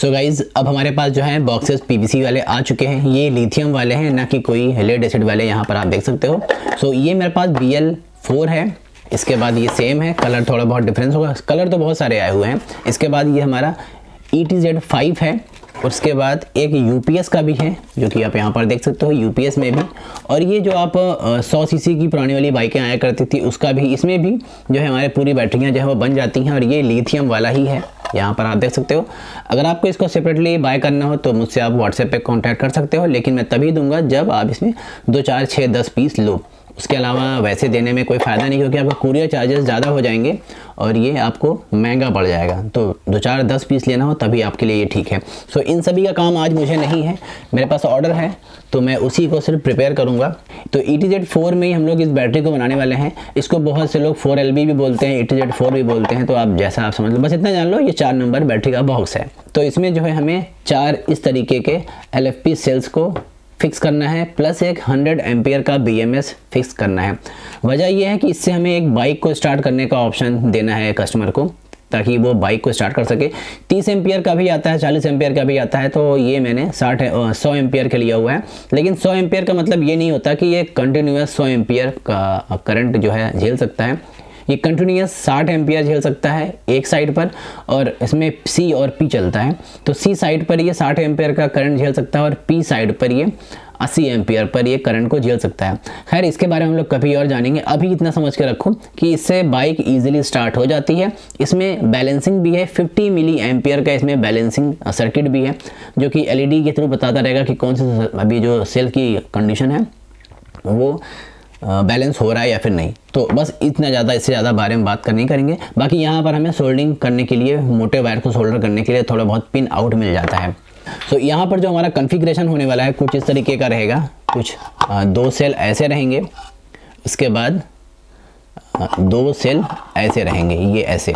So guys अब हमारे पास जो है बॉक्सेस पीवीसी वाले आ चुके हैं। ये लिथियम वाले हैं, ना कि कोई लेड एसिड वाले। यहाँ पर आप देख सकते हो। सो ये मेरे पास BL4 है। इसके बाद ये सेम है, कलर थोड़ा बहुत डिफरेंस होगा, कलर तो बहुत सारे आए हुए हैं। इसके बाद ये हमारा ETZ5 है। उसके बाद एक UPS का भी है, जो कि आप यहाँ पर देख सकते हो, UPS में भी। और ये जो आप 100 सीसी की पुरानी वाली बाइकें आया करती थी, उसका भी, इसमें भी जो है हमारे पूरी बैटरियाँ जो है वो बन जाती हैं। और ये लिथियम वाला ही है, यहाँ पर आप देख सकते हो। अगर आपको इसको सेपरेटली बाय करना हो तो मुझसे आप व्हाट्सएप पे कांटेक्ट कर सकते हो, लेकिन मैं तभी दूंगा जब आप इसमें 2, 4, 6, 10 पीस लो। उसके अलावा वैसे देने में कोई फ़ायदा नहीं, क्योंकि आपका कुरियर चार्जेस ज़्यादा हो जाएंगे और ये आपको महंगा पड़ जाएगा। तो 2, 4, 10 पीस लेना हो तभी आपके लिए ये ठीक है। सो इन सभी का काम आज मुझे नहीं है, मेरे पास ऑर्डर है तो मैं उसी को सिर्फ प्रिपेयर करूँगा। तो ETZ4 में ही हम लोग इस बैटरी को बनाने वाले हैं। इसको बहुत से लोग 4LB भी बोलते हैं, ETZ4 भी बोलते हैं, तो आप जैसा आप समझ लो, बस इतना जान लो ये 4 नंबर बैटरी का बॉक्स है। तो इसमें जो है हमें 4 इस तरीके के LFP सेल्स को फिक्स करना है, प्लस एक 100 एम्पियर का BMS फिक्स करना है। वजह यह है कि इससे हमें एक बाइक को स्टार्ट करने का ऑप्शन देना है कस्टमर को, ताकि वो बाइक को स्टार्ट कर सके। 30 एम्पियर का भी आता है, 40 एम्पियर का भी आता है, तो ये मैंने 100 एम्पियर का लिया हुआ है। लेकिन 100 एम्पियर का मतलब ये नहीं होता कि ये कंटिन्यूस 100 एम्पियर का करंट जो है झेल सकता है। ये कंटिन्यूस 60 एम्पियर झेल सकता है एक साइड पर, और इसमें C और P चलता है। तो C साइड पर ये 60 एम्पियर का करंट झेल सकता है और P साइड पर ये 80 एम्पियर पर ये करंट को झेल सकता है। खैर, इसके बारे में हम लोग कभी और जानेंगे। अभी इतना समझ के रखो कि इससे बाइक इजीली स्टार्ट हो जाती है। इसमें बैलेंसिंग भी है, 50 मिली एम्पियर का इसमें बैलेंसिंग सर्किट भी है, जो कि LED के थ्रू बताता रहेगा कि कौन से अभी जो सेल की कंडीशन है वो बैलेंस हो रहा है या फिर नहीं। तो बस इतना ज़्यादा, इससे ज़्यादा बारे में बात नहीं करेंगे। बाकी यहाँ पर हमें सोल्डिंग करने के लिए, मोटे वायर को सोल्डर करने के लिए थोड़ा बहुत पिन आउट मिल जाता है। तो यहाँ पर जो हमारा कॉन्फ़िगरेशन होने वाला है कुछ इस तरीके का रहेगा। कुछ 2 सेल ऐसे रहेंगे, इसके बाद 2 सेल ऐसे रहेंगे, ये ऐसे।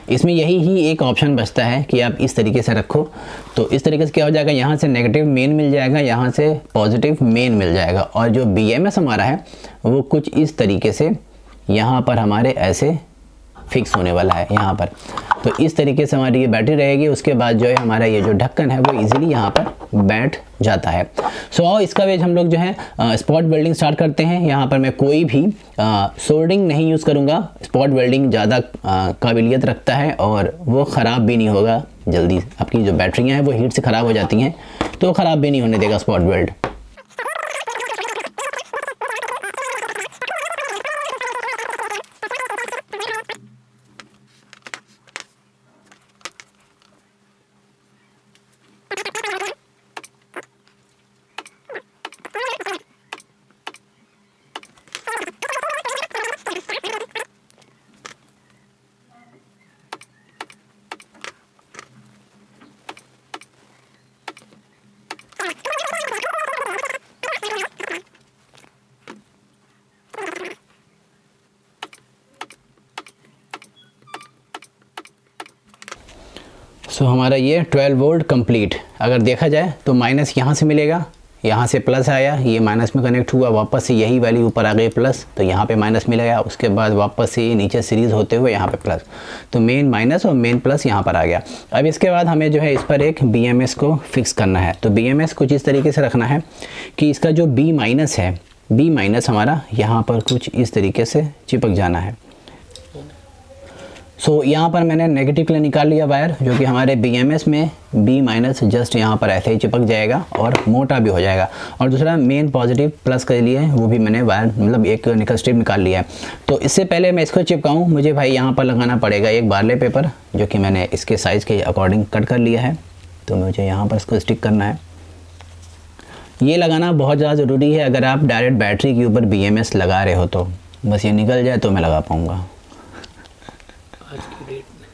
इसमें यही ही एक ऑप्शन बचता है कि आप इस तरीके से रखो। तो इस तरीके से क्या हो जाएगा, यहाँ से नेगेटिव मेन मिल जाएगा, यहाँ से पॉजिटिव मेन मिल जाएगा। और जो BMS हमारा है वो कुछ इस तरीके से यहाँ पर हमारे ऐसे फिक्स होने वाला है यहाँ पर। तो इस तरीके से हमारी ये बैटरी रहेगी। उसके बाद जो है हमारा ये जो ढक्कन है वो इजीली यहाँ पर बैठ जाता है। सो आओ इसका वेज हम लोग जो है स्पॉट वेल्डिंग स्टार्ट करते हैं। यहाँ पर मैं कोई भी सोल्डिंग नहीं यूज़ करूँगा। स्पॉट वेल्डिंग ज़्यादा काबिलियत रखता है और वो ख़राब भी नहीं होगा जल्दी। आपकी जो बैटरियाँ हैं वो हीट से ख़राब हो जाती हैं, तो ख़राब भी नहीं होने देगा स्पॉट वेल्ड। सो हमारा ये 12 वोल्ट कंप्लीट। अगर देखा जाए तो माइनस यहाँ से मिलेगा, यहाँ से प्लस आया, ये माइनस में कनेक्ट हुआ, वापस से यही वैल्यू ऊपर आ गई प्लस, तो यहाँ पे माइनस मिलेगा। उसके बाद वापस से नीचे सीरीज़ होते हुए यहाँ पे प्लस, तो मेन माइनस और मेन प्लस यहाँ पर आ गया। अब इसके बाद हमें जो है इस पर एक BMS को फिक्स करना है। तो BMS कुछ इस तरीके से रखना है कि इसका जो B माइनस है, B माइनस हमारा यहाँ पर कुछ इस तरीके से चिपक जाना है। सो यहाँ पर मैंने नेगेटिव के लिए निकाल लिया वायर, जो कि हमारे BMS में B माइनस जस्ट यहाँ पर ऐसे ही चिपक जाएगा और मोटा भी हो जाएगा। और दूसरा मेन पॉजिटिव प्लस के लिए वो भी मैंने वायर, मतलब एक निकल स्ट्रिप निकाल लिया है। तो इससे पहले मैं इसको चिपकाऊँ, मुझे भाई यहाँ पर लगाना पड़ेगा एक बारले पेपर, जो कि मैंने इसके साइज़ के अकॉर्डिंग कट कर लिया है। तो मुझे यहाँ पर इसको स्टिक करना है। ये लगाना बहुत ज़्यादा ज़रूरी है। अगर आप डायरेक्ट बैटरी के ऊपर BMS लगा रहे हो तो बस ये निकल जाए तो मैं लगा पाऊँगा। आज की डेट में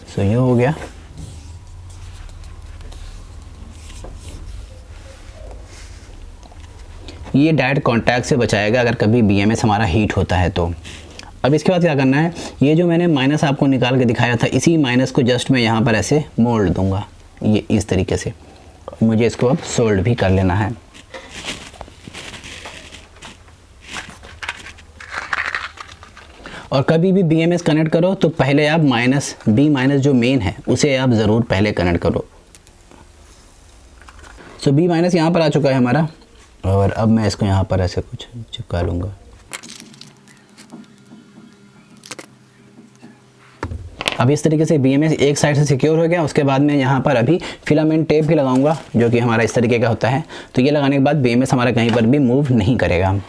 सो ये हो गया। ये डायरेक्ट कांटेक्ट से बचाएगा अगर कभी BMS हमारा हीट होता है तो। अब इसके बाद क्या करना है, ये जो मैंने माइनस आपको निकाल के दिखाया था, इसी माइनस को जस्ट मैं यहाँ पर ऐसे मोड़ दूंगा। ये इस तरीके से। मुझे इसको अब सोल्ड भी कर लेना है। और कभी भी BMS कनेक्ट करो तो पहले आप B- जो मेन है उसे आप ज़रूर पहले कनेक्ट करो। सो B- यहाँ पर आ चुका है हमारा, और अब मैं इसको यहाँ पर ऐसे कुछ चिपका लूँगा। अब इस तरीके से BMS एक साइड से सिक्योर हो गया। उसके बाद मैं यहाँ पर अभी फिलामेंट टेप भी लगाऊंगा, जो कि हमारा इस तरीके का होता है। तो ये लगाने के बाद BMS हमारा कहीं पर भी मूव नहीं करेगा।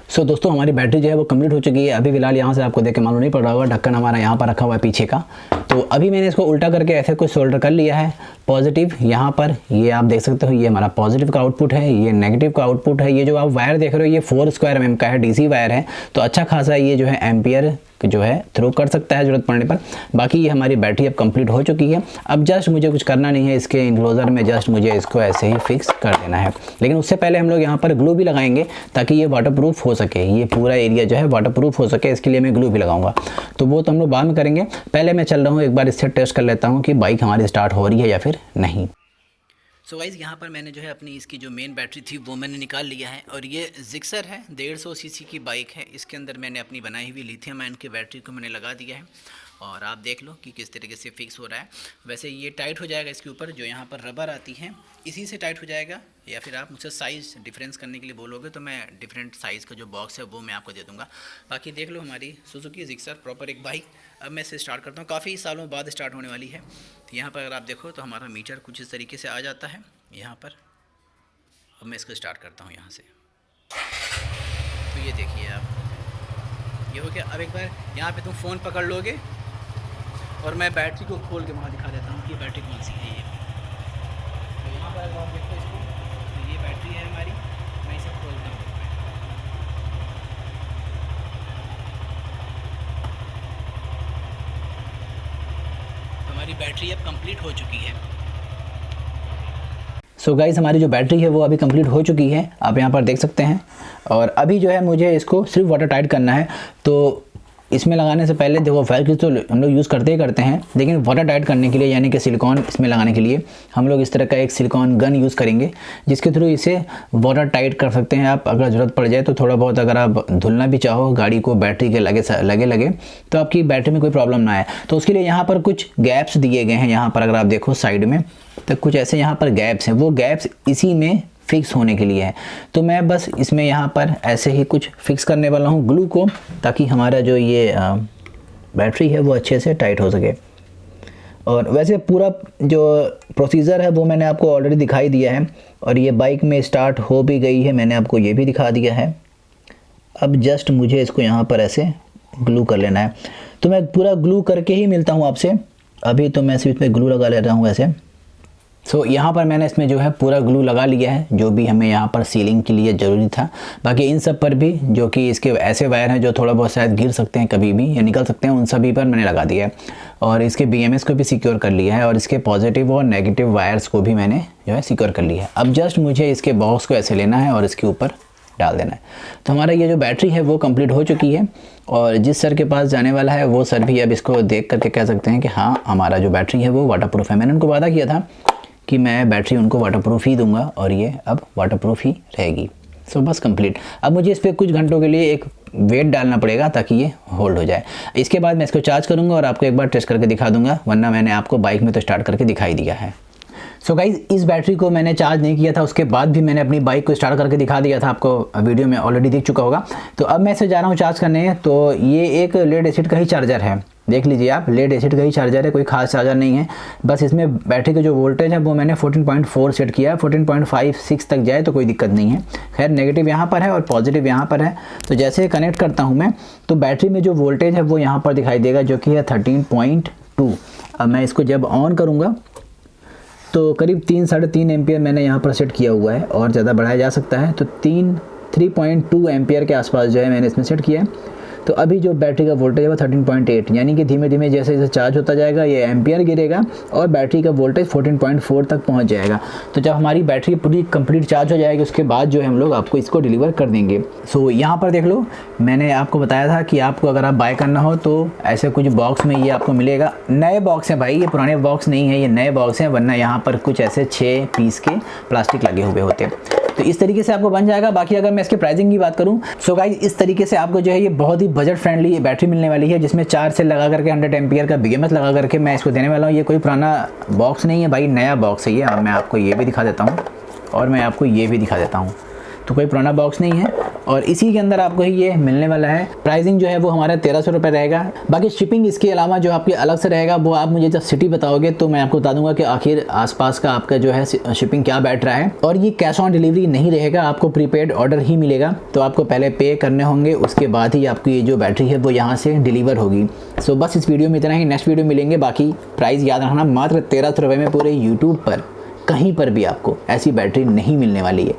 सो दोस्तों, हमारी बैटरी जो है वो कंप्लीट हो चुकी है। अभी फिलहाल यहाँ से आपको देख के मालूम नहीं पड़ रहा होगा, ढक्कन हमारा यहाँ पर रखा हुआ है पीछे का। तो अभी मैंने इसको उल्टा करके ऐसे कुछ सोल्डर कर लिया है। पॉजिटिव यहाँ पर ये आप देख सकते हो, ये हमारा पॉजिटिव का आउटपुट है, ये नेगेटिव का आउटपुट है। ये जो आप वायर देख रहे हो ये 4 स्क्वायर mm का है, DC वायर है। तो अच्छा खासा ये जो है एम्पियर जो है थ्रो कर सकता है ज़रूरत पड़ने पर। बाकी ये हमारी बैटरी अब कंप्लीट हो चुकी है। अब जस्ट मुझे कुछ करना नहीं है इसके इनक्लोज़र में, जस्ट मुझे इसको ऐसे ही फिक्स कर देना है। लेकिन उससे पहले हम लोग यहाँ पर ग्लू भी लगाएंगे ताकि ये वाटरप्रूफ हो सके, ये पूरा एरिया जो है वाटरप्रूफ हो सके। इसके लिए मैं ग्लू भी लगाऊंगा, तो वो तो हम लोग बाद में करेंगे। पहले मैं चल रहा हूँ, एक बार इससे टेस्ट कर लेता हूँ कि बाइक हमारी स्टार्ट हो रही है या फिर नहीं। सो गाइस, यहाँ पर मैंने जो है अपनी इसकी जो मेन बैटरी थी वो मैंने निकाल लिया है। और ये जिक्सर है, 150 सीसी की बाइक है। इसके अंदर मैंने अपनी बनाई हुई लिथियम आयन की बैटरी को मैंने लगा दिया है, और आप देख लो कि किस तरीके से फिक्स हो रहा है। वैसे ये टाइट हो जाएगा इसके ऊपर, जो यहाँ पर रबर आती है इसी से टाइट हो जाएगा, या फिर आप मुझसे साइज़ डिफरेंस करने के लिए बोलोगे तो मैं डिफरेंट साइज़ का जो बॉक्स है वो मैं आपको दे दूँगा। बाकी देख लो हमारी सुजुकी जिक्सर प्रॉपर एक बाइक। अब मैं इसे स्टार्ट करता हूँ, काफ़ी सालों बाद स्टार्ट होने वाली है। तो यहाँ पर अगर आप देखो तो हमारा मीटर कुछ इस तरीके से आ जाता है यहाँ पर। अब मैं इसको स्टार्ट करता हूँ यहाँ से। तो ये देखिए आप, ये हो गया। अब एक बार यहाँ पे तुम फ़ोन पकड़ लोगे और मैं बैटरी को खोल के वहाँ दिखा देता हूँ कि बैटरी कौन सी है। ये तो यहाँ पर अगर आप देखो इसको, तो ये बैटरी है हमारी। मैं इसे खोलता हूँ। तो हमारी बैटरी अब कंप्लीट हो चुकी है। सो गाइस, हमारी जो बैटरी है वो अभी कंप्लीट हो चुकी है, आप यहाँ पर देख सकते हैं। और अभी जो है मुझे इसको सिर्फ वाटर टाइट करना है। तो इसमें लगाने से पहले देखो, फायर क्रीज तो हम लोग यूज़ करते ही करते हैं, लेकिन वाटर टाइट करने के लिए यानी कि सिलिकॉन इसमें लगाने के लिए हम लोग इस तरह का एक सिलिकॉन गन यूज़ करेंगे, जिसके थ्रू इसे वाटर टाइट कर सकते हैं आप। अगर ज़रूरत पड़ जाए तो थोड़ा बहुत अगर आप धुलना भी चाहो गाड़ी को बैटरी के लगे तो आपकी बैटरी में कोई प्रॉब्लम ना आए। तो उसके लिए यहाँ पर कुछ गैप्स दिए गए हैं। यहाँ पर अगर आप देखो साइड में तो कुछ ऐसे यहाँ पर गैप्स हैं, वो गैप्स इसी में फिक्स होने के लिए है। तो मैं बस इसमें यहाँ पर ऐसे ही कुछ फिक्स करने वाला हूँ ग्लू को, ताकि हमारा जो ये बैटरी है वो अच्छे से टाइट हो सके। और वैसे पूरा जो प्रोसीजर है वो मैंने आपको ऑलरेडी दिखाई दिया है, और ये बाइक में स्टार्ट हो भी गई है, मैंने आपको ये भी दिखा दिया है। अब जस्ट मुझे इसको यहाँ पर ऐसे ग्लू कर लेना है। तो मैं पूरा ग्लू करके ही मिलता हूँ आपसे। अभी तो मैं सिर्फ इसमें ग्लू लगा ले रहा हूँ ऐसे। सो यहाँ पर मैंने इसमें जो है पूरा ग्लू लगा लिया है, जो भी हमें यहाँ पर सीलिंग के लिए ज़रूरी था। बाकी इन सब पर भी, जो कि इसके ऐसे वायर हैं जो थोड़ा बहुत शायद गिर सकते हैं कभी भी या निकल सकते हैं, उन सभी पर मैंने लगा दिया है। और इसके BMS को भी सिक्योर कर लिया है, और इसके पॉजिटिव और नेगेटिव वायर्स को भी मैंने जो है सिक्योर कर लिया है। अब जस्ट मुझे इसके बॉक्स को ऐसे लेना है और इसके ऊपर डाल देना है। तो हमारा ये जो बैटरी है वो कंप्लीट हो चुकी है, और जिस सर के पास जाने वाला है वो सर भी अब इसको देख करके कह सकते हैं कि हाँ, हमारा जो बैटरी है वो वाटरप्रूफ है। मैंने उनको वादा किया था कि मैं बैटरी उनको वाटरप्रूफ ही दूंगा, और ये अब वाटरप्रूफ ही रहेगी। सो बस कंप्लीट। अब मुझे इस पर कुछ घंटों के लिए एक वेट डालना पड़ेगा ताकि ये होल्ड हो जाए। इसके बाद मैं इसको चार्ज करूँगा और आपको एक बार टेस्ट करके दिखा दूंगा, वरना मैंने आपको बाइक में तो स्टार्ट करके दिखाई दिया है। सो गाइज़, इस बैटरी को मैंने चार्ज नहीं किया था, उसके बाद भी मैंने अपनी बाइक को स्टार्ट करके दिखा दिया था, आपको वीडियो में ऑलरेडी दिख चुका होगा। तो अब मैं इसे जा रहा हूँ चार्ज करने। तो ये एक लेड एसिड का ही चार्जर है, देख लीजिए आप, लेड एसिड का ही चार्जर है, कोई खास चार्जर नहीं है। बस इसमें बैटरी का जो वोल्टेज है वो मैंने 14.4 सेट किया है, 14.56 तक जाए तो कोई दिक्कत नहीं है। खैर, नेगेटिव यहाँ पर है और पॉजिटिव यहाँ पर है। तो जैसे कनेक्ट करता हूँ मैं, तो बैटरी में जो वोल्टेज है वो यहाँ पर दिखाई देगा, जो कि है 13.2। अब मैं इसको जब ऑन करूँगा तो करीब 3-3.5 एम्पियर मैंने यहाँ पर सेट किया हुआ है, और ज़्यादा बढ़ाया जा सकता है। तो 3.2 एम्पियर के आसपास जो है मैंने इसमें सेट किया है। तो अभी जो बैटरी का वोल्टेज है वो 13.8, यानी कि धीमे धीमे जैसे जैसे चार्ज होता जाएगा ये एम्पियर गिरेगा और बैटरी का वोल्टेज 14.4 तक पहुंच जाएगा। तो जब हमारी बैटरी पूरी कंप्लीट चार्ज हो जाएगी उसके बाद जो है हम लोग आपको इसको डिलीवर कर देंगे। सो यहाँ पर देख लो, मैंने आपको बताया था कि आपको अगर आप बाय करना हो तो ऐसे कुछ बॉक्स में ये आपको मिलेगा। नए बॉक्स हैं भाई, ये पुराने बॉक्स नहीं है, ये नए बॉक्स हैं, वरना यहाँ पर कुछ ऐसे 6 पीस के प्लास्टिक लगे हुए होते हैं। तो इस तरीके से आपको बन जाएगा। बाकी अगर मैं इसके प्राइसिंग की बात करूं, सो गाइस इस तरीके से आपको जो है ये बहुत ही बजट फ्रेंडली बैटरी मिलने वाली है, जिसमें 4 सेल लगा करके 100 एम्पियर का BMS लगा करके मैं इसको देने वाला हूँ। ये कोई पुराना बॉक्स नहीं है भाई, नया बॉक्स है ये। मैं आपको ये भी दिखा देता हूँ और मैं आपको ये भी दिखा देता हूँ, तो कोई पुराना बॉक्स नहीं है और इसी के अंदर आपको ही ये मिलने वाला है। प्राइसिंग जो है वो हमारा 1300 रुपये रहेगा। बाकी शिपिंग इसके अलावा जो आपके अलग से रहेगा वो आप मुझे जब सिटी बताओगे तो मैं आपको बता दूंगा कि आखिर आसपास का आपका जो है शिपिंग क्या बैठ रहा है। और ये कैश ऑन डिलीवरी नहीं रहेगा, आपको प्रीपेड ऑर्डर ही मिलेगा, तो आपको पहले पे करने होंगे, उसके बाद ही आपकी ये जो बैटरी है वो यहाँ से डिलीवर होगी। सो बस इस वीडियो में इतना ही, नेक्स्ट वीडियो मिलेंगे। बाकी प्राइस याद रखना, मात्र 1300 रुपये में पूरे यूट्यूब पर कहीं पर भी आपको ऐसी बैटरी नहीं मिलने वाली है।